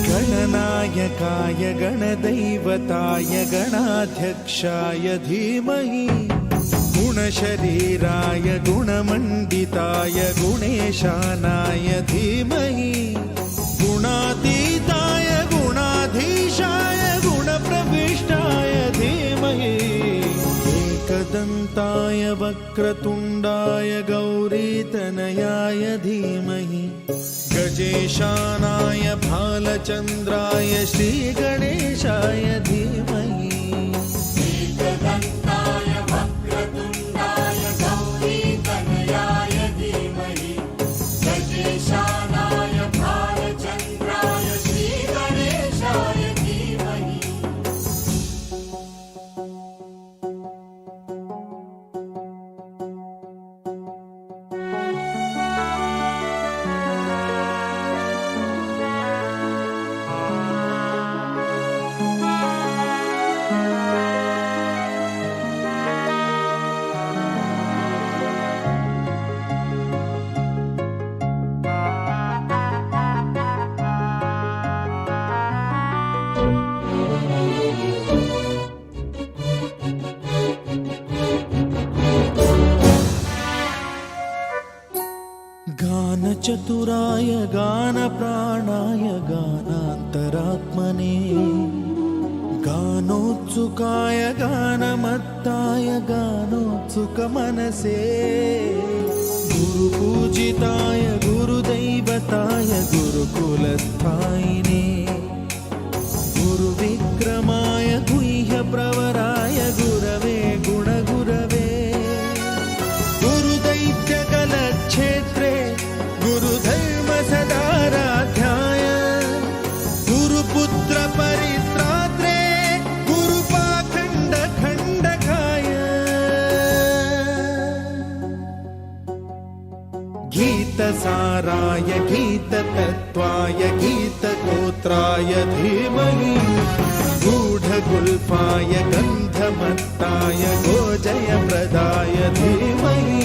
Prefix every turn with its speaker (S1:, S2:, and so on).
S1: गणनायकाय गणदैवताय गणाध्यक्षाय धीमहि गुणशरीराय गुणमण्डिताय गुणेशानाय धीमहि गुणातीताय गुणाधीशाय गुणप्रविष्टाय धीमहि एकदन्ताय वक्रतुण्डाय गौरीतनयाय धीमहि गजेशानाय भालचन्द्राय श्रीगणेशाय धीमहि
S2: एकदन्ताय वक्रतुण्डाय गौरीतनयाय धीमहि गजेशानाय भालचन्द्राय श्रीगणेशाय धीमहि
S1: गानचतुराय गानप्राणाय गानान्तरात्मने गानोत्सुकाय गानमत्ताय गानोत्सुकमनसे गुरुपूजिताय गुरुदैवताय गुरुकुलस्थायिने गुरुविक्रमाय गुह्यप्रवराय गुरवे गुणगुरवे गुरुदैत्यकलक्षेत्रे गुरुधर्मसदाराध्याय गुरुपुत्र परित्रात्रे गुरुपाखण्डखण्डकाय गीतसाराय गीततत्त्वाय गीतगोत्राय धीमहि गूढगुल्फाय गन्धमत्ताय गोजयप्रदाय धीमहि